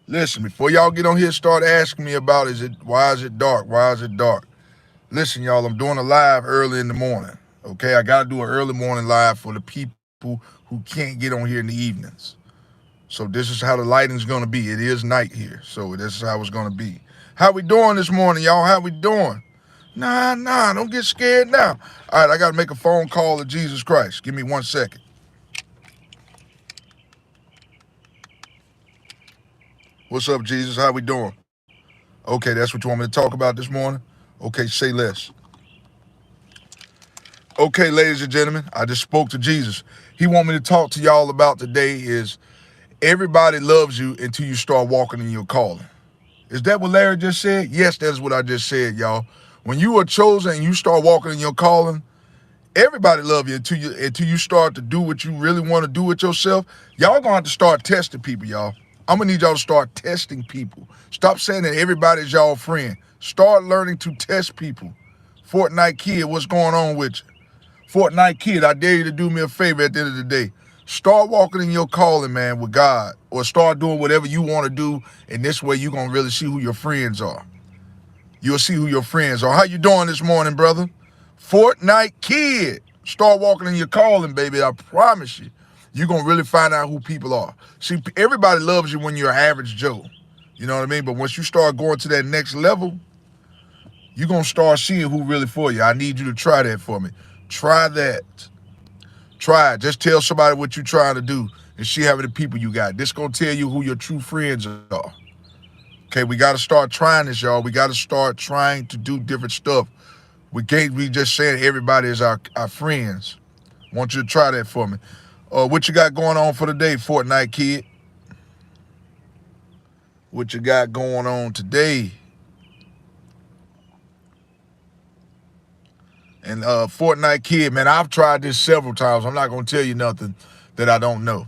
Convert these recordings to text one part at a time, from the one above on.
Listen, before y'all get on here, start asking me about why is it dark? Why is it dark? Listen, y'all, I'm doing a live early in the morning. Okay, I gotta do an early morning live for the people who can't get on here in the evenings. So this is how the lighting's gonna be. It is night here, so this is how it's gonna be. How we doing this morning, y'all? How we doing? Nah, don't get scared now. All right, I gotta make a phone call to Jesus Christ. Give me 1 second. What's up, Jesus? How we doing? Okay, that's what you want me to talk about this morning? Okay, say less. Okay, ladies and gentlemen, I just spoke to Jesus. He want me to talk to y'all about today is everybody loves you until you start walking in your calling. Is that what Larry just said? Yes, that's what I just said, y'all. When you are chosen and you start walking in your calling, everybody love you until you start to do what you really want to do with yourself. Y'all gonna have to start testing people, y'all. I'm gonna need y'all to start testing people. Stop saying that everybody's y'all friend. Start learning to test people. Fortnite kid, what's going on with you? Fortnite kid, I dare you to do me a favor at the end of the day. Start walking in your calling, man, with God, or start doing whatever you want to do, and this way you're gonna really see who your friends are. You'll see who your friends are. How you doing this morning, brother? Fortnite kid. Start walking in your calling, baby. I promise you. You're gonna really find out who people are. See, everybody loves you when you're average Joe. You know what I mean? But once you start going to that next level, you're gonna start seeing who really for you. I need you to try that for me. Try that. Try it. Just tell somebody what you're trying to do and see how many people you got. This gonna tell you who your true friends are. Okay, we gotta start trying this, y'all. We gotta start trying to do different stuff. We can't be just saying everybody is our friends. I want you to try that for me. What you got going on for the day, Fortnite kid? What you got going on today? And Fortnite kid, man, I've tried this several times. I'm not gonna tell you nothing that I don't know.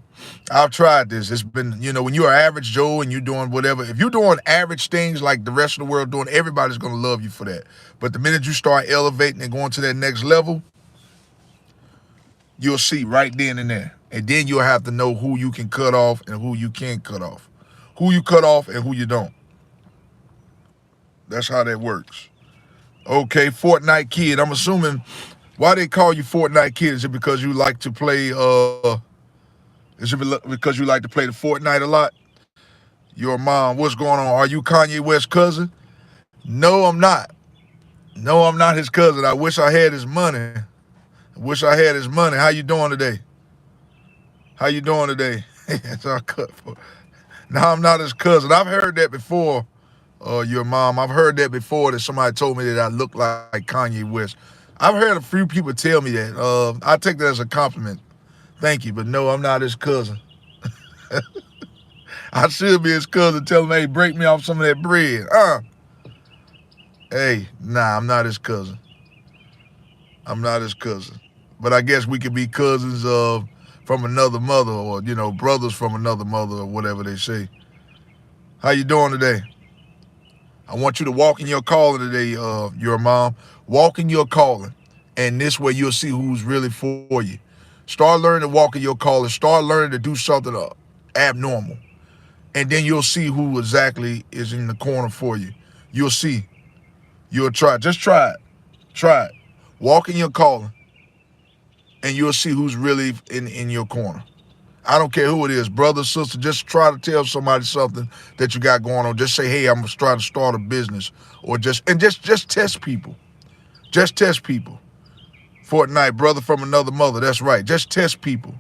I've tried this. It's been, when you're average Joe and you're doing whatever, if you're doing average things like the rest of the world doing, everybody's gonna love you for that. But the minute you start elevating and going to that next level, you'll see right then and there. And then you'll have to know who you can cut off and who you can't cut off. Who you cut off and who you don't. That's how that works. Okay, Fortnite kid. I'm assuming why they call you Fortnite kid, is it because you like to play is it because you like to play the Fortnite a lot? Your mom, what's going on? Are you Kanye West's cousin? No, I'm not. No, I'm not his cousin. I wish I had his money. I wish I had his money. How you doing today? How you doing today? That's our cut for. No, I'm not his cousin. I've heard that before. Your mom. I've heard that before that somebody told me that I look like Kanye West. I've heard a few people tell me that. I take that as a compliment. Thank you, but no, I'm not his cousin. I should be his cousin. Tell him, hey, break me off some of that bread. Hey, nah, I'm not his cousin. I'm not his cousin. But I guess we could be cousins from another mother, or brothers from another mother, or whatever they say. How you doing today? I want you to walk in your calling today, your mom. Walk in your calling. And this way you'll see who's really for you. Start learning to walk in your calling. Start learning to do something abnormal. And then you'll see who exactly is in the corner for you. You'll see. You'll try. Just try it. Try it. Walk in your calling. And you'll see who's really in your corner. I don't care who it is, brother, sister, just try to tell somebody something that you got going on. Just say, hey, I'm trying to start a business. Or just test people. Just test people. Fortnite, brother from another mother. That's right. Just test people.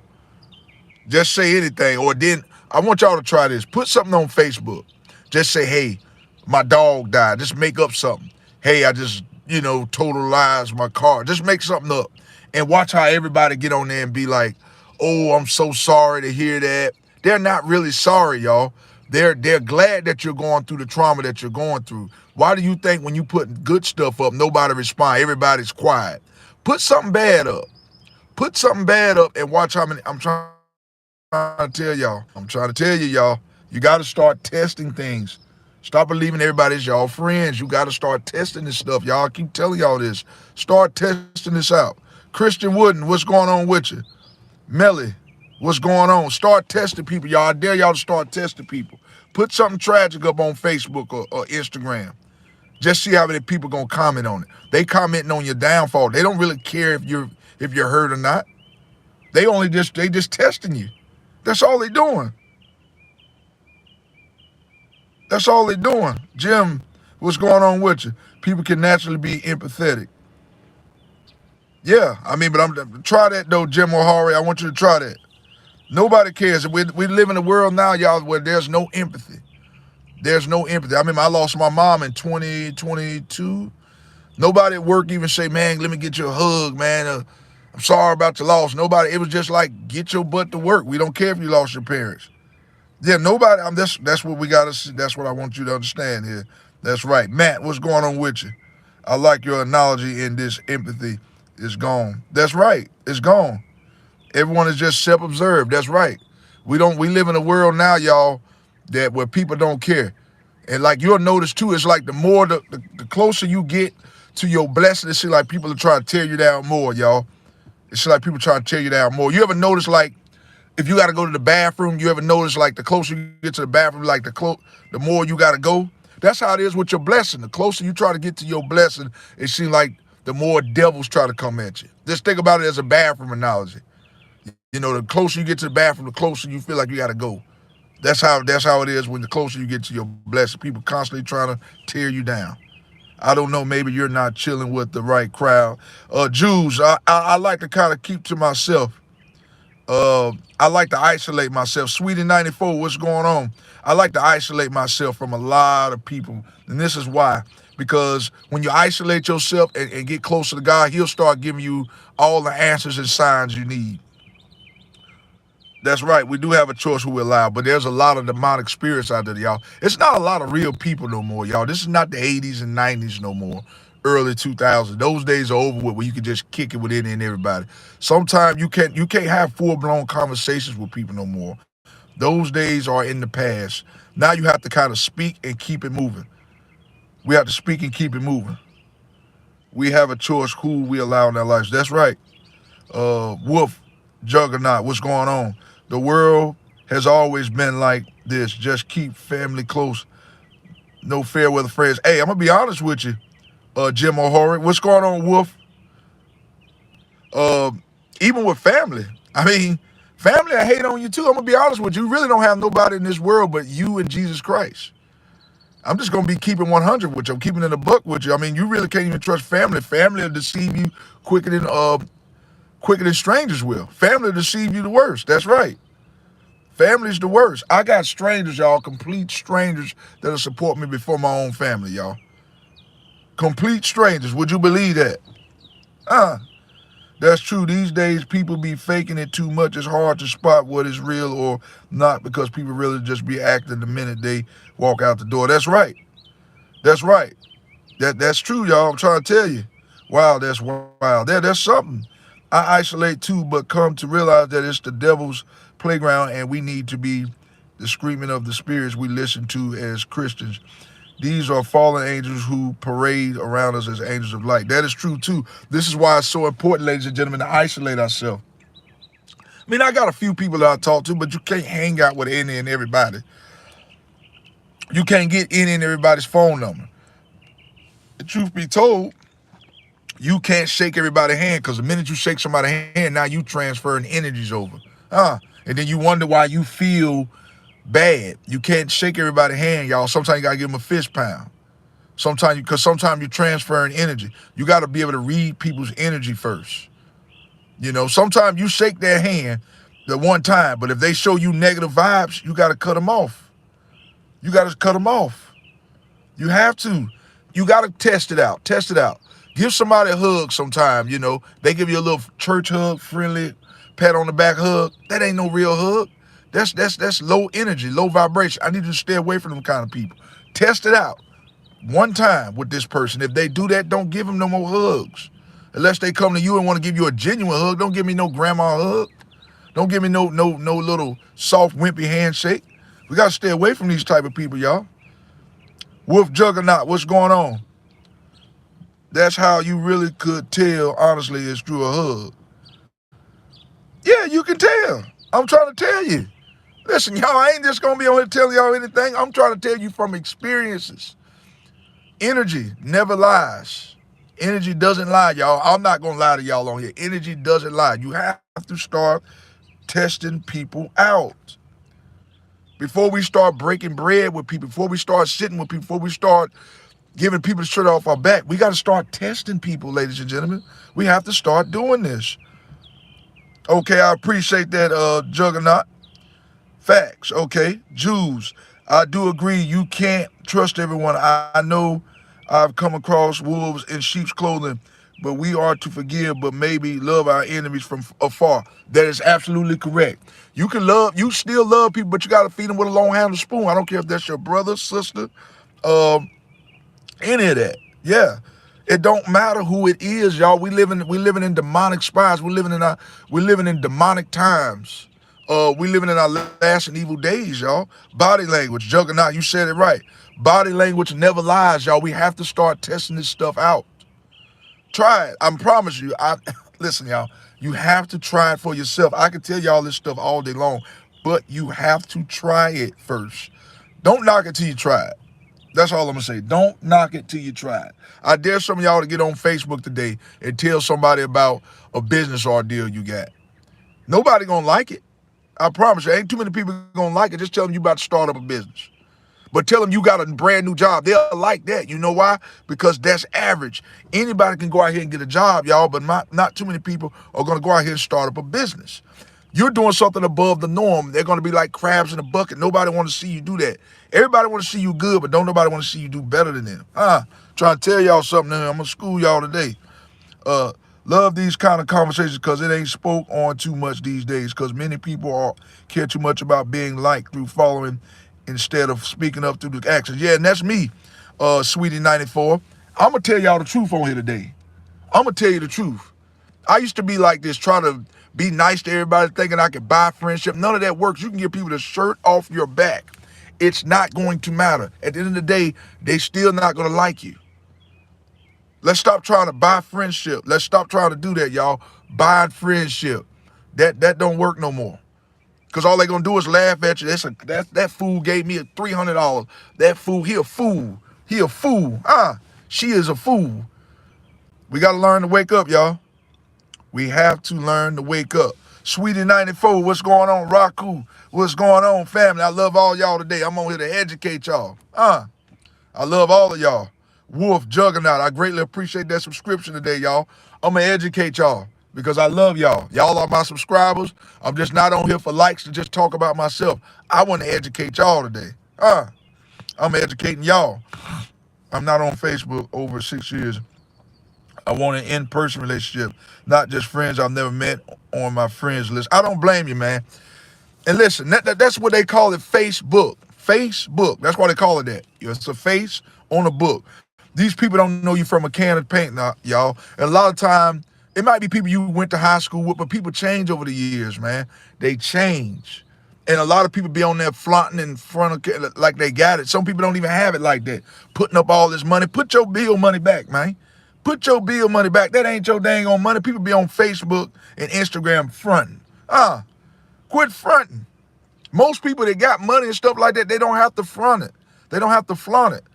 Just say anything. Or then I want y'all to try this. Put something on Facebook. Just say, hey, my dog died. Just make up something. Hey, I just, totalized my car. Just make something up. And watch how everybody get on there and be like, oh, I'm so sorry to hear that. They're not really sorry, y'all. They're glad that you're going through the trauma that you're going through. Why do you think when you put good stuff up, nobody responds? Everybody's quiet. Put something bad up. Put something bad up and watch how many. I'm trying to tell y'all. You got to start testing things. Stop believing everybody's y'all friends. You got to start testing this stuff. Y'all keep telling y'all this. Start testing this out. Christian Wooden, what's going on with you? Melly, what's going on? Start testing people, y'all. I dare y'all to start testing people. Put something tragic up on Facebook or Instagram. Just see how many people gonna comment on it. They commenting on your downfall. They don't really care if you're hurt or not. They just testing you. That's all they doing. That's all they doing. Jim, what's going on with you? People can naturally be empathetic. Yeah, I mean, but I'm try that though, Jim O'Hari. I want you to try that. Nobody cares. We live in a world now, y'all, where there's no empathy. There's no empathy. I mean, I lost my mom in 2022. Nobody at work even say, man, let me get you a hug, man. I'm sorry about your loss. Nobody. It was just like, get your butt to work. We don't care if you lost your parents. Yeah, nobody. That's what we got to. That's what I want you to understand here. That's right, Matt. What's going on with you? I like your analogy in this empathy is gone. That's right. It's gone. Everyone is just self-observed. That's right. We live in a world now, y'all, that where people don't care. And like you'll notice too, it's like the closer you get to your blessing, it's like people are trying to tear you down more, y'all. It's like people trying to tear you down more. You ever notice like if you got to go to the bathroom, you ever notice like the closer you get to the bathroom, like the more you got to go? That's how it is with your blessing. The closer you try to get to your blessing, it seems like the more devils try to come at you. Just think about it as a bathroom analogy. You know, the closer you get to the bathroom, the closer you feel like you got to go. That's how it is when the closer you get to your blessing. People constantly trying to tear you down. I don't know, maybe you're not chilling with the right crowd. Jews, I like to kind of keep to myself. I like to isolate myself. Sweetie 94, what's going on? I like to isolate myself from a lot of people. And this is why. Because when you isolate yourself and get closer to God, he'll start giving you all the answers and signs you need. That's right. We do have a choice who we allow, but there's a lot of demonic spirits out there, y'all. It's not a lot of real people no more, y'all. This is not the 80s and 90s no more. Early 2000s. Those days are over with where you can just kick it with any and everybody. Sometimes you can't have full-blown conversations with people no more. Those days are in the past. Now you have to kind of speak and keep it moving. We have to speak and keep it moving. We have a choice who we allow in our lives. That's right. Wolf, Juggernaut, what's going on? The world has always been like this. Just keep family close. No fair weather friends. Hey, I'm going to be honest with you, Jim O'Hara. What's going on, Wolf? Even with family. I mean, family, I hate on you too. I'm going to be honest with you. You really don't have nobody in this world but you and Jesus Christ. I'm just going to be keeping 100 with you. I'm keeping it a buck with you. I mean, you really can't even trust family. Family will deceive you quicker than strangers will. Family will deceive you the worst. That's right. Family's the worst. I got strangers, y'all, complete strangers that'll support me before my own family, y'all. Complete strangers. Would you believe that? That's true. These days, people be faking it too much. It's hard to spot what is real or not because people really just be acting the minute they walk out the door. That's right. That's right. That's true, y'all. I'm trying to tell you. Wow, that's wild. That's something. I isolate too, but come to realize that it's the devil's playground and we need to be the screaming of the spirits we listen to as Christians. These are fallen angels who parade around us as angels of light. That is true too. This is why it's so important, ladies and gentlemen, to isolate ourselves. I mean, I got a few people that I talk to, but you can't hang out with any and everybody. You can't get any and everybody's phone number. The truth be told, you can't shake everybody's hand because the minute you shake somebody's hand, now you transferring energies over. And then you wonder why you feel bad. You can't shake everybody's hand, y'all. Sometimes you got to give them a fist pound. Sometimes you're transferring energy. You got to be able to read people's energy first. You know, sometimes you shake their hand the one time, but if they show you negative vibes, you got to cut them off. You got to cut them off. You have to. You got to test it out. Test it out. Give somebody a hug sometime, you know. They give you a little church hug, friendly, pat on the back hug. That ain't no real hug. That's low energy, low vibration. I need you to stay away from them kind of people. Test it out one time with this person. If they do that, don't give them no more hugs. Unless they come to you and want to give you a genuine hug. Don't give me no grandma hug. Don't give me no little soft, wimpy handshake. We got to stay away from these type of people, y'all. Wolf Juggernaut, what's going on? That's how you really could tell, honestly, it's through a hug. Yeah, you can tell. I'm trying to tell you. Listen, y'all, I ain't just gonna be on here telling y'all anything. I'm trying to tell you from experiences. Energy never lies. Energy doesn't lie, y'all. I'm not gonna lie to y'all on here. Energy doesn't lie. You have to start testing people out. Before we start breaking bread with people, before we start sitting with people, before we start giving people the shirt off our back, we got to start testing people, ladies and gentlemen. We have to start doing this. Okay, I appreciate that, Juggernaut. Facts, okay. Jews, I do agree you can't trust everyone. I know I've come across wolves in sheep's clothing, but we are to forgive, but maybe love our enemies from afar. That is absolutely correct. You still love people, but you got to feed them with a long handled spoon. I don't care if that's your brother, sister, um, any of that. Yeah. It don't matter who it is, y'all. We living in demonic spies. We living in demonic times. We living in our last and evil days, y'all. Body language, Juggernaut, you said it right. Body language never lies, y'all. We have to start testing this stuff out. Try it. I promise you. I listen, y'all. You have to try it for yourself. I can tell y'all this stuff all day long, but you have to try it first. Don't knock it till you try it. That's all I'm gonna say. Don't knock it till you try it. I dare some of y'all to get on Facebook today and tell somebody about a business ordeal you got. Nobody gonna like it. I promise you, ain't too many people gonna like it. Just tell them you about to start up a business. But tell them you got a brand new job. They'll like that. You know why? Because that's average. Anybody can go out here and get a job, y'all, but not too many people are gonna go out here and start up a business. You're doing something above the norm. They're gonna be like crabs in a bucket. Nobody wanna see you do that. Everybody wanna see you good, but don't nobody wanna see you do better than them. Trying to tell y'all something. I'm gonna school y'all today. Uh, Love these kind of conversations because it ain't spoke on too much these days. Because many people care too much about being liked through following instead of speaking up through the actions. Yeah, and that's me, Sweetie 94. I'm gonna tell y'all the truth on here today. I'm gonna tell you the truth. I used to be like this, trying to be nice to everybody, thinking I could buy friendship. None of that works. You can give people the shirt off your back. It's not going to matter. At the end of the day, they still not gonna like you. Let's stop trying to buy friendship. Let's stop trying to do that, y'all. Buying friendship. That don't work no more. Cause all they gonna do is laugh at you. That fool gave me a $300. That fool, he a fool. He a fool. She is a fool. We gotta learn to wake up, y'all. We have to learn to wake up. Sweetie 94, what's going on? Raku, what's going on, family? I love all y'all today. I'm on here to educate y'all. I love all of y'all. Wolf, Juggernaut, I greatly appreciate that subscription today, y'all. I'm going to educate y'all because I love y'all. Y'all are my subscribers. I'm just not on here for likes to just talk about myself. I want to educate y'all today. I'm educating y'all. I'm not on Facebook over 6 years. I want an in-person relationship, not just friends I've never met on my friends list. I don't blame you, man. And listen, that's what they call it, Facebook. Facebook. That's why they call it that. It's a face on a book. These people don't know you from a can of paint now, y'all. And a lot of time, it might be people you went to high school with, but people change over the years, man. They change. And a lot of people be on there flaunting in front of like they got it. Some people don't even have it like that. Putting up all this money. Put your bill money back, man. Put your bill money back. That ain't your dang on money. People be on Facebook and Instagram fronting. Quit fronting. Most people that got money and stuff like that, they don't have to front it. They don't have to flaunt it.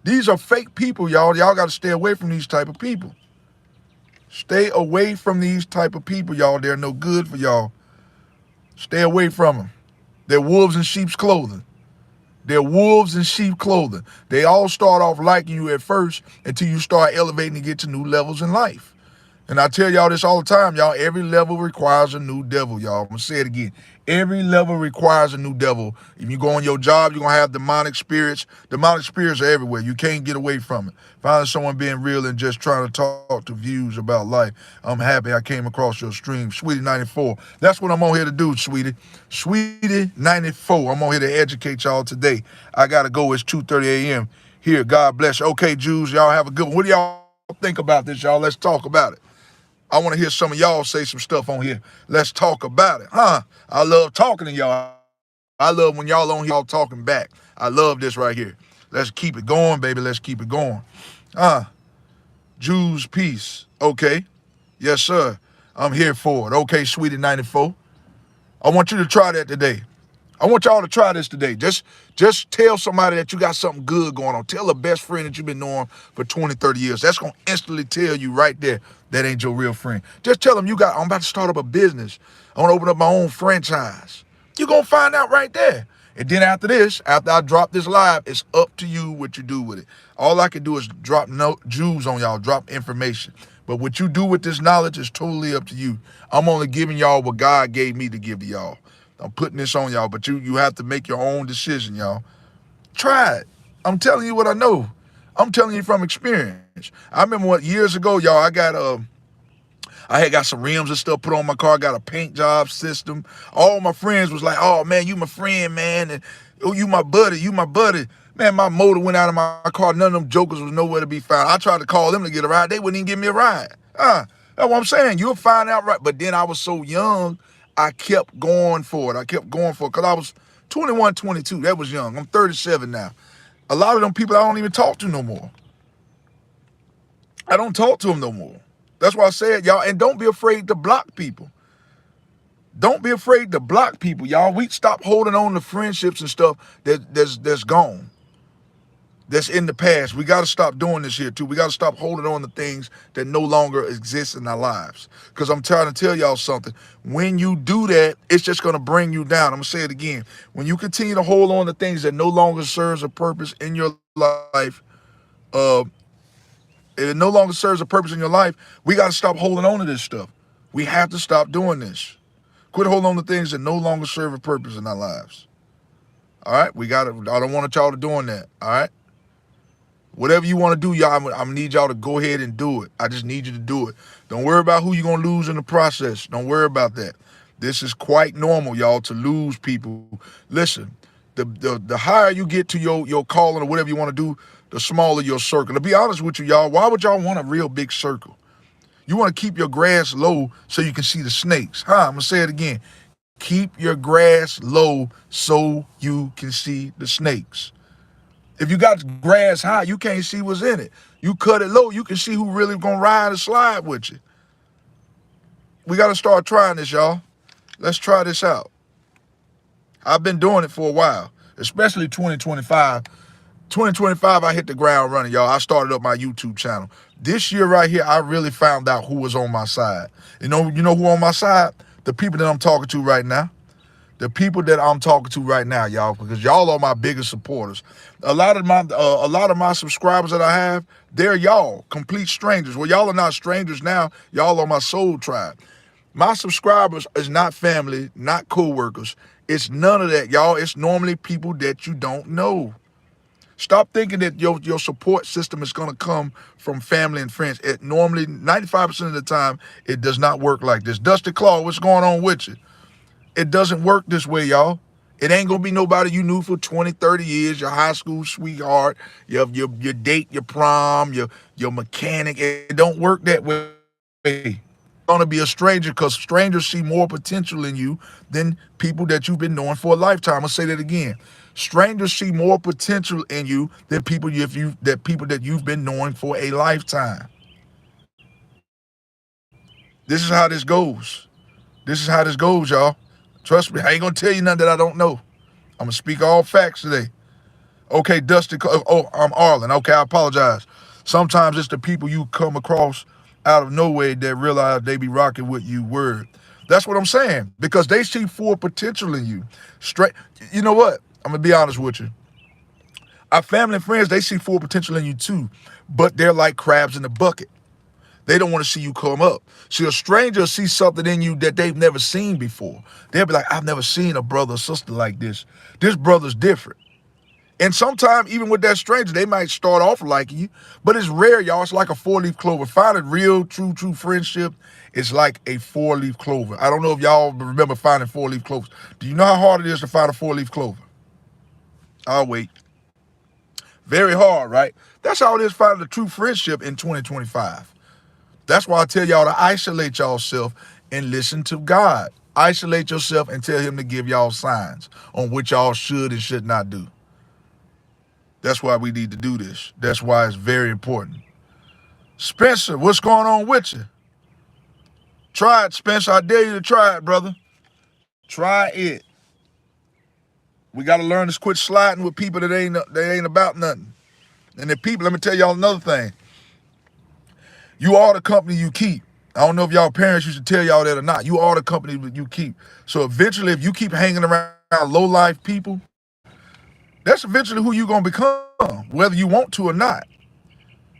These are fake people, y'all. Y'all got to stay away from these type of people. Stay away from these type of people, y'all. They're no good for y'all. Stay away from them. They're wolves in sheep's clothing. They're wolves in sheep clothing. They all start off liking you at first until you start elevating and get to new levels in life. And I tell y'all this all the time, y'all. Every level requires a new devil, y'all. I'm going to say it again. Every level requires a new devil. If you go on your job, you're going to have demonic spirits. Demonic spirits are everywhere. You can't get away from it. Finding someone being real and just trying to talk to views about life. I'm happy I came across your stream. Sweetie 94. That's what I'm on here to do, sweetie. Sweetie 94. I'm on here to educate y'all today. I got to go. It's 2:30 a.m. here. God bless you. Okay, Jews, y'all have a good one. What do y'all think about this, y'all? Let's talk about it. I want to hear some of y'all say some stuff on here. Let's talk about it. I love talking to y'all. I love when y'all on here all talking back. I love this right here. Let's keep it going, baby. Let's keep it going. Jews, peace. Okay. Yes, sir. I'm here for it. Okay, Sweetie 94. I want you to try that today. I want y'all to try this today. Just tell somebody that you got something good going on. Tell a best friend that you've been knowing for 20, 30 years. That's going to instantly tell you right there that ain't your real friend. Just tell them I'm about to start up a business. I want to open up my own franchise. You're going to find out right there. And then after this, after I drop this live, it's up to you what you do with it. All I can do is drop jewels on y'all, drop information. But what you do with this knowledge is totally up to you. I'm only giving y'all what God gave me to give to y'all. I'm putting this on y'all, but you have to make your own decision, y'all. Try it. I'm telling you what I know. I'm telling you from experience. I remember years ago, y'all, I had got some rims and stuff put on my car, got a paint job system. All my friends was like, oh man, you my friend, man. And oh, you my buddy. Man, my motor went out of my car. None of them jokers was nowhere to be found. I tried to call them to get a ride. They wouldn't even give me a ride. That's what I'm saying. You'll find out right. But then I was so young, I kept going for it. Because I was 21, 22. That was young. I'm 37 now. A lot of them people I don't even talk to no more. I don't talk to them no more. That's why I said, y'all, and don't be afraid to block people. Don't be afraid to block people, y'all. We stop holding on to friendships and stuff that's gone. That's in the past. We got to stop doing this here too. We got to stop holding on to things that no longer exist in our lives. Because I'm trying to tell y'all something. When you do that, it's just going to bring you down. I'm going to say it again. When you continue to hold on to things that no longer serves a purpose in your life, it no longer serves a purpose in your life, we got to stop holding on to this stuff. We have to stop doing this. Quit holding on to things that no longer serve a purpose in our lives. All right? I don't want y'all to doing that. All right? Whatever you want to do, y'all, I'm going to need y'all to go ahead and do it. I just need you to do it. Don't worry about who you're going to lose in the process. Don't worry about that. This is quite normal, y'all, to lose people. Listen, the higher you get to your calling or whatever you want to do, the smaller your circle. To be honest with you, y'all, why would y'all want a real big circle? You want to keep your grass low so you can see the snakes. I'm going to say it again. Keep your grass low so you can see the snakes. If you got grass high, you can't see what's in it. You cut it low, you can see who really gonna ride and slide with you. We gotta start trying this, y'all. Let's try this out. I've been doing it for a while, especially 2025. 2025, I hit the ground running, y'all. I started up my YouTube channel. This year right here, I really found out who was on my side. You know who on my side? The people that I'm talking to right now. The people that I'm talking to right now, y'all, because y'all are my biggest supporters. A lot of my subscribers that I have, they're y'all, complete strangers. Well, y'all are not strangers now. Y'all are my soul tribe. My subscribers is not family, not co-workers. It's none of that, y'all. It's normally people that you don't know. Stop thinking that your support system is going to come from family and friends. It normally, 95% of the time, it does not work like this. Dusty Claw, what's going on with you? It doesn't work this way, y'all. It ain't gonna be nobody you knew for 20, 30 years, your high school sweetheart, your date, your prom, your mechanic. It don't work that way. It's gonna be a stranger because strangers see more potential in you than people that you've been knowing for a lifetime. I'll say that again. Strangers see more potential in you than people that you've been knowing for a lifetime. This is how this goes. This is how this goes, y'all. Trust me, I ain't gonna tell you nothing that I don't know. I'm gonna speak all facts today. Okay, Dusty. Oh, I'm Arlen. Okay, I apologize. Sometimes it's the people you come across out of nowhere that realize they be rocking with you. Word. That's what I'm saying. Because they see full potential in you. Straight. You know what? I'm gonna be honest with you. Our family and friends, they see full potential in you too, but they're like crabs in the bucket. They don't want to see you come up. See, a stranger sees something in you that they've never seen before. They'll be like, I've never seen a brother or sister like this. This brother's different. And sometimes, even with that stranger, they might start off liking you, but it's rare, y'all. It's like a four-leaf clover. Finding real, true friendship is like a four-leaf clover. I don't know if y'all remember finding four-leaf clovers. Do you know how hard it is to find a four-leaf clover? I'll wait. Very hard, right? That's how it is finding a true friendship in 2025. That's why I tell y'all to isolate yourself and listen to God. Isolate yourself and tell him to give y'all signs on what y'all should and should not do. That's why we need to do this. That's why it's very important. Spencer, what's going on with you? Try it, Spencer. I dare you to try it, brother. Try it. We got to learn to quit sliding with people that ain't about nothing. And the people, let me tell y'all another thing. You are the company you keep. I don't know if y'all parents used to tell y'all that or not. You are the company that you keep. So eventually, if you keep hanging around low-life people, that's eventually who you're going to become, whether you want to or not.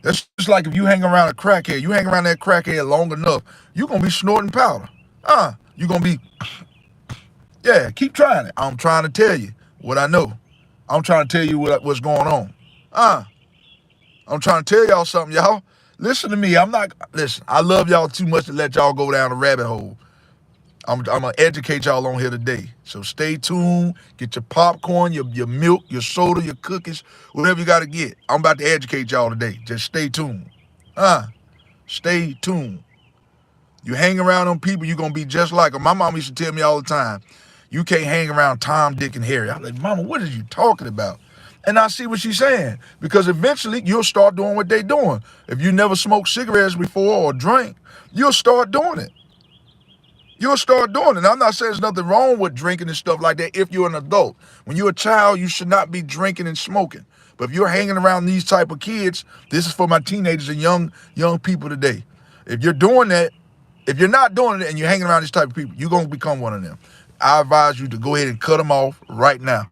That's just like if you hang around a crackhead. You hang around that crackhead long enough, you're going to be snorting powder. You're going to be, yeah, keep trying it. I'm trying to tell you what I know. I'm trying to tell you what's going on. I'm trying to tell y'all something, y'all. Listen to me. Listen, I love y'all too much to let y'all go down a rabbit hole. I'm going to educate y'all on here today. So stay tuned. Get your popcorn, your milk, your soda, your cookies, whatever you got to get. I'm about to educate y'all today. Just stay tuned. Stay tuned. You hang around them people, you're going to be just like them. My mom used to tell me all the time, you can't hang around Tom, Dick, and Harry. I'm like, Mama, what are you talking about? And I see what she's saying, because eventually you'll start doing what they're doing. If you never smoked cigarettes before or drank, you'll start doing it. You'll start doing it. And I'm not saying there's nothing wrong with drinking and stuff like that if you're an adult. When you're a child, you should not be drinking and smoking. But if you're hanging around these type of kids, this is for my teenagers and young people today. If you're doing that, if you're not doing it and you're hanging around these type of people, you're going to become one of them. I advise you to go ahead and cut them off right now.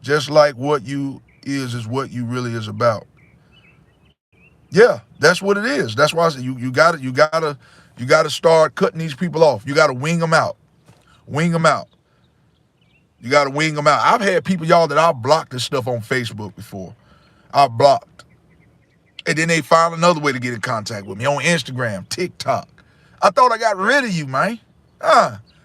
Just like what you is what you really is about. Yeah, that's what it is. That's why I said you gotta start cutting these people off. You gotta wing them out. Wing them out. You gotta wing them out. I've had people, y'all, that I've blocked this stuff on Facebook before. I've blocked. And then they found another way to get in contact with me on Instagram, TikTok. I thought I got rid of you, man.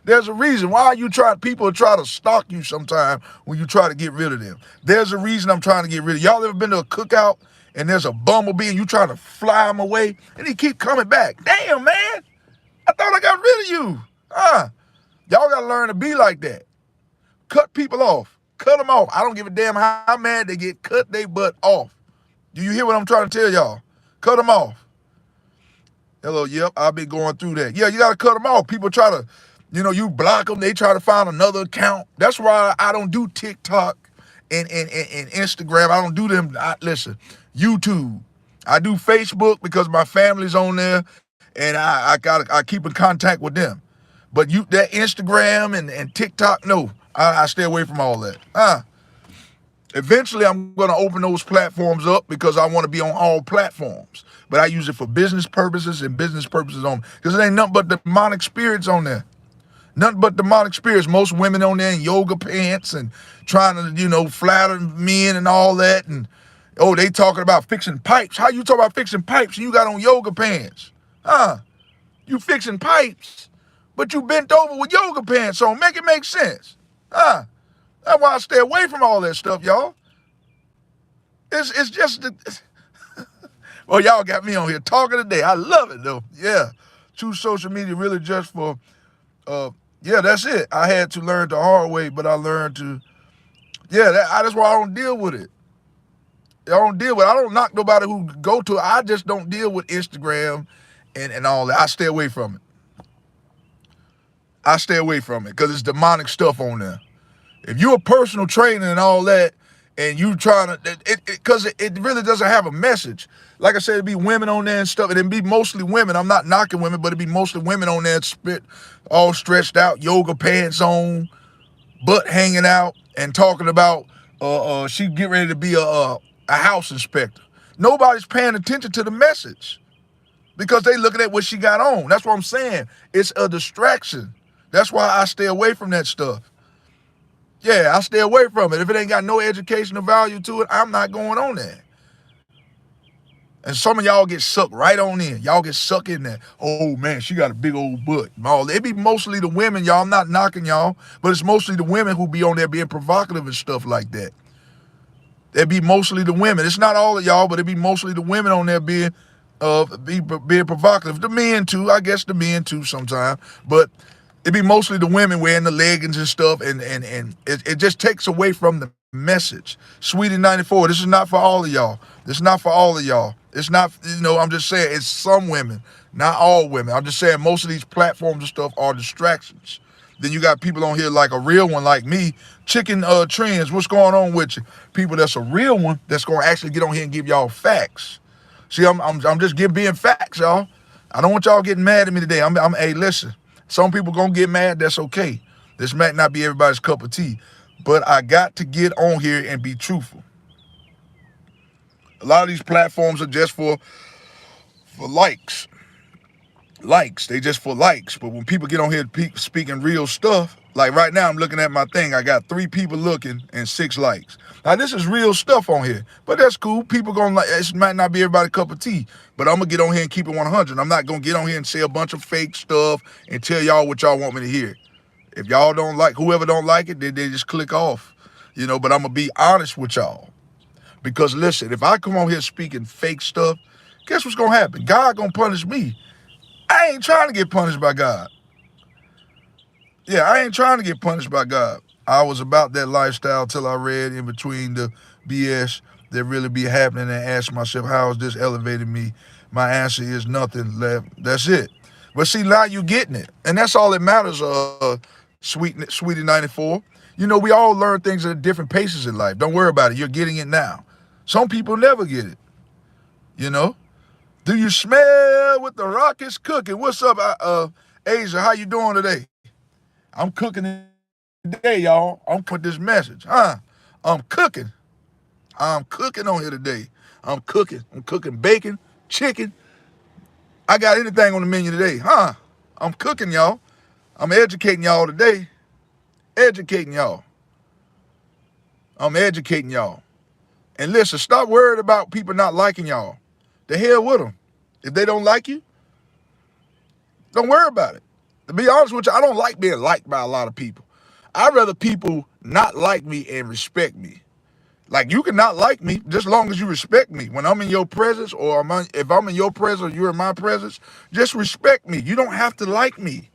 There's a reason why people try to stalk you sometime when you try to get rid of them. There's a reason I'm trying to get rid of y'all. Ever been to a cookout and there's a bumblebee and you trying to fly him away and he keep coming back? Damn, man. I thought I got rid of you. Y'all got to learn to be like that. Cut people off. Cut them off. I don't give a damn how mad they get. Cut they butt off. Do you hear what I'm trying to tell y'all? Cut them off. Hello, yep, I've been going through that. Yeah, you got to cut them off. People try to, you block them. They try to find another account. That's why I don't do TikTok and Instagram. I don't do them. Listen, YouTube. I do Facebook because my family's on there and I keep in contact with them. But that Instagram and TikTok, no, I stay away from all that. Eventually, I'm going to open those platforms up because I want to be on all platforms. But I use it for business purposes and business purposes only. Because it ain't nothing but demonic spirits on there. Nothing but demonic spirits. Most women on there in yoga pants and trying to, flatter men and all that. And, they talking about fixing pipes. How you talk about fixing pipes and you got on yoga pants? You fixing pipes, but you bent over with yoga pants on. Make it make sense. That's why I stay away from all that stuff, y'all. It's just well, y'all got me on here talking today. I love it though. Yeah. Choose social media really just for that's it. I had to learn the hard way, but I learned to that's why I don't deal with it. I don't knock nobody who go to it. I just don't deal with Instagram and all that. I stay away from it. I stay away from it because it's demonic stuff on there. If you're a personal trainer and all that, and you trying to, because it really doesn't have a message. Like I said, it'd be women on there and stuff, and it'd be mostly women. I'm not knocking women, but it'd be mostly women on there, all stretched out, yoga pants on, butt hanging out, and talking about she get ready to be a house inspector. Nobody's paying attention to the message because they looking at what she got on. That's what I'm saying. It's a distraction. That's why I stay away from that stuff. Yeah, I stay away from it. If it ain't got no educational value to it, I'm not going on there. And some of y'all get sucked right on in. Y'all get sucked in there. Oh, man, she got a big old butt. It be mostly the women, y'all. I'm not knocking y'all, but it's mostly the women who be on there being provocative and stuff like that. It be mostly the women. It's not all of y'all, but it be mostly the women on there being provocative. The men, too. I guess the men, too, sometimes. But it be mostly the women wearing the leggings and stuff, and it just takes away from the message. Sweetie 94, this is not for all of y'all. This is not for all of y'all. It's not, I'm just saying it's some women, not all women. I'm just saying most of these platforms and stuff are distractions. Then you got people on here like a real one like me, Chicken Trends. What's going on with you? People that's a real one that's gonna actually get on here and give y'all facts. See, I'm just being facts, y'all. I don't want y'all getting mad at me today. Hey, listen. Some people gonna get mad. That's okay. This might not be everybody's cup of tea, but I got to get on here and be truthful. A lot of these platforms are just for likes. They just for likes. But when people get on here speaking real stuff, like right now I'm looking at my thing, I got 3 people looking and 6 likes. Now this is real stuff on here, but that's cool. People gonna like, it might not be everybody's cup of tea, but I'm gonna get on here and keep it 100. I'm not gonna get on here and say a bunch of fake stuff and tell y'all what y'all want me to hear. If y'all don't like, whoever don't like it, they just click off, but I'm gonna be honest with y'all. Because listen, if I come on here speaking fake stuff, guess what's gonna happen? God gonna punish me. I ain't trying to get punished by God. Yeah, I ain't trying to get punished by God. I was about that lifestyle till I read in between the BS that really be happening and asked myself, how has this elevated me? My answer is nothing left. That's it. But see, now you getting it. And that's all that matters, Sweetie 94. We all learn things at different paces in life. Don't worry about it. You're getting it now. Some people never get it. Do you smell what the rock is cooking? What's up, Asia? How you doing today? I'm cooking today, y'all. I'm putting this message. I'm cooking. I'm cooking on here today. I'm cooking. I'm cooking bacon, chicken. I got anything on the menu today. I'm cooking, y'all. I'm educating y'all today. Educating y'all. I'm educating y'all. And listen, stop worried about people not liking y'all. The hell with them. If they don't like you, don't worry about it. To be honest with you, I don't like being liked by a lot of people. I'd rather people not like me and respect me. Like, you can not like me just as long as you respect me. When I'm in your presence, or if I'm in your presence or you're in my presence, just respect me. You don't have to like me.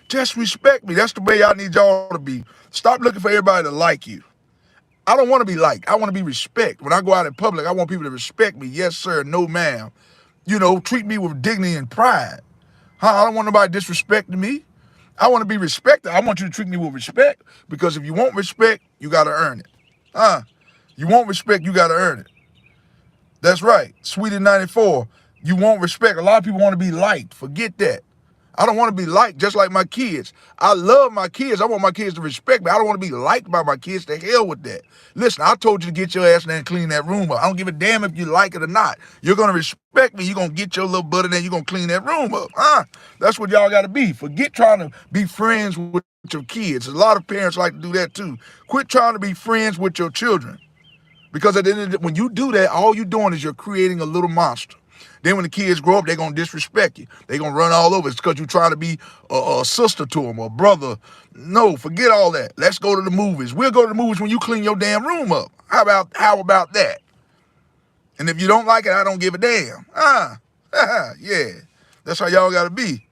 Just respect me. That's the way I need y'all to be. Stop looking for everybody to like you. I don't want to be liked. I want to be respected. When I go out in public, I want people to respect me. Yes, sir. No, ma'am. Treat me with dignity and pride. I don't want nobody disrespecting me. I want to be respected. I want you to treat me with respect, because if you want respect, you got to earn it. You want respect, you got to earn it. That's right. Sweetie 94. You want respect. A lot of people want to be liked. Forget that. I don't want to be liked, just like my kids. I love my kids. I want my kids to respect me. I don't want to be liked by my kids. To hell with that. Listen, I told you to get your ass in there and clean that room up. I don't give a damn if you like it or not. You're going to respect me. You're going to get your little butt in there. You're going to clean that room up. That's what y'all got to be. Forget trying to be friends with your kids. A lot of parents like to do that too. Quit trying to be friends with your children. Because at the end of the day, when you do that, all you're doing is you're creating a little monster. Then when the kids grow up, they're going to disrespect you. They're going to run all over. It's because you're trying to be a sister to them or brother. No, forget all that. Let's go to the movies. We'll go to the movies when you clean your damn room up. How about that? And if you don't like it, I don't give a damn. Yeah. That's how y'all got to be.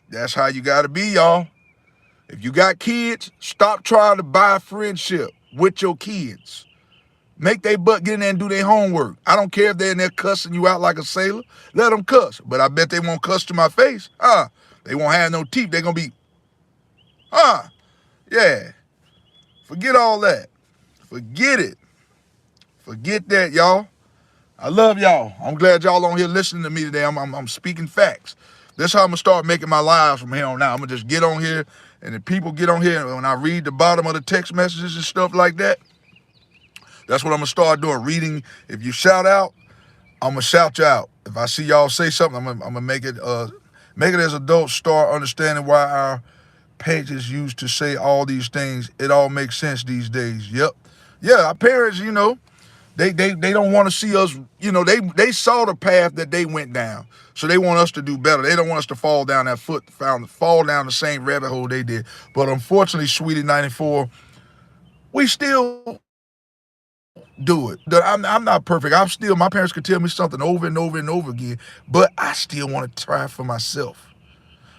That's how you got to be, y'all. If you got kids, stop trying to buy friendship with your kids. Make their butt get in there and do their homework. I don't care if they're in there cussing you out like a sailor. Let them cuss. But I bet they won't cuss to my face. They won't have no teeth. They're going to be, yeah. Forget all that. Forget it. Forget that, y'all. I love y'all. I'm glad y'all on here listening to me today. I'm speaking facts. That's how I'm going to start making my lives from here on out. I'm going to just get on here, and if people get on here, and when I read the bottom of the text messages and stuff like that, that's what I'm going to start doing, reading. If you shout out, I'm going to shout you out. If I see y'all say something, I'm going to make it as adults start understanding why our pages used to say all these things. It all makes sense these days. Yep. Yeah, our parents, they don't want to see us, they saw the path that they went down. So they want us to do better. They don't want us to fall down fall down the same rabbit hole they did. But unfortunately, Sweetie 94, we still do it. I'm not perfect. My parents could tell me something over and over and over again, but I still want to try for myself.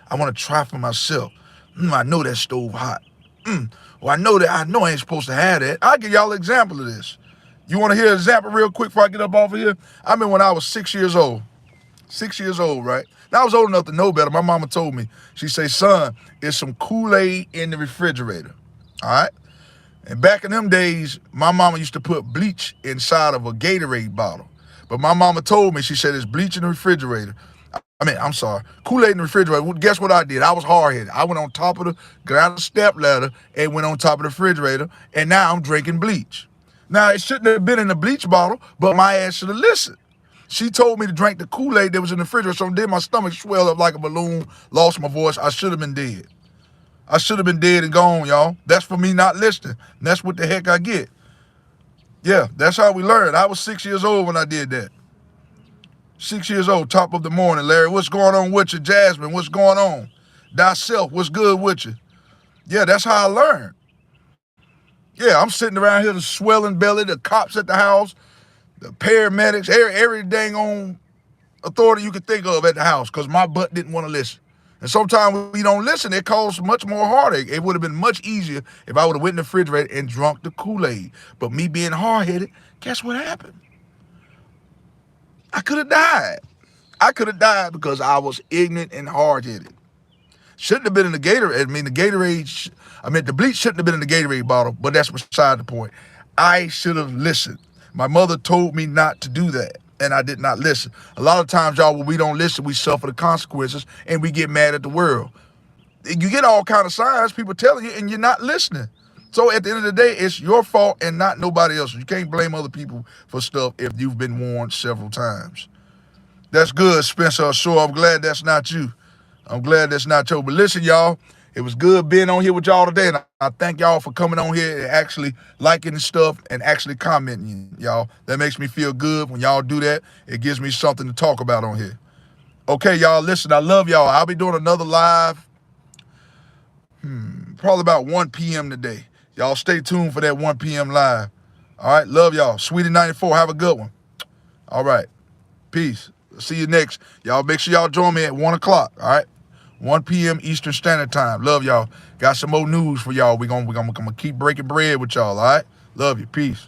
I want to try for myself. I know that stove hot. Well, I know I ain't supposed to have that. I'll give y'all an example of this. You want to hear an example real quick before I get up off of here? I mean, when I was 6 years old, 6 years old, right? Now I was old enough to know better. My mama told me, she say, son, there's some Kool-Aid in the refrigerator. All right? And back in them days, my mama used to put bleach inside of a Gatorade bottle. But my mama told me, she said, there's bleach in the refrigerator. I'm sorry, Kool-Aid in the refrigerator. Well, guess what I did? I was hard-headed. I went on top of got out the step ladder and went on top of the refrigerator, and now I'm drinking bleach. Now, it shouldn't have been in the bleach bottle, but my ass should have listened. She told me to drink the Kool-Aid that was in the refrigerator, so then my stomach swelled up like a balloon, lost my voice. I should have been dead. I should have been dead and gone, y'all. That's for me not listening. And that's what the heck I get. Yeah, that's how we learned. I was 6 years old when I did that. 6 years old, top of the morning. Larry, what's going on with you? Jasmine, what's going on? Thyself, what's good with you? Yeah, that's how I learned. Yeah, I'm sitting around here, the swelling belly, the cops at the house, the paramedics, every dang on authority you could think of at the house, because my butt didn't want to listen. And sometimes when we don't listen, it causes much more heartache. It would have been much easier if I would have went in the refrigerator and drunk the Kool-Aid. But me being hard-headed, guess what happened? I could have died. I could have died because I was ignorant and hard-headed. Shouldn't have been in the Gatorade. The bleach shouldn't have been in the Gatorade bottle, but that's beside the point. I should have listened. My mother told me not to do that, and I did not listen. A lot of times, y'all, when we don't listen, we suffer the consequences, and we get mad at the world. You get all kind of signs, people telling you, and you're not listening. So at the end of the day, it's your fault and not nobody else's. You can't blame other people for stuff if you've been warned several times. That's good, Spencer. Sure, I'm glad that's not you. I'm glad that's not you. But listen, y'all, it was good being on here with y'all today. And I thank y'all for coming on here and actually liking the stuff and actually commenting, y'all. That makes me feel good. When y'all do that, it gives me something to talk about on here. Okay, y'all, listen, I love y'all. I'll be doing another live probably about 1 p.m. today. Y'all stay tuned for that 1 p.m. live. All right, love y'all. Sweetie 94, have a good one. All right, peace. See you next. Y'all make sure y'all join me at 1 o'clock, all right? 1 p.m. Eastern Standard Time. Love y'all. Got some more news for y'all. We're gonna keep breaking bread with y'all, all right? Love you. Peace.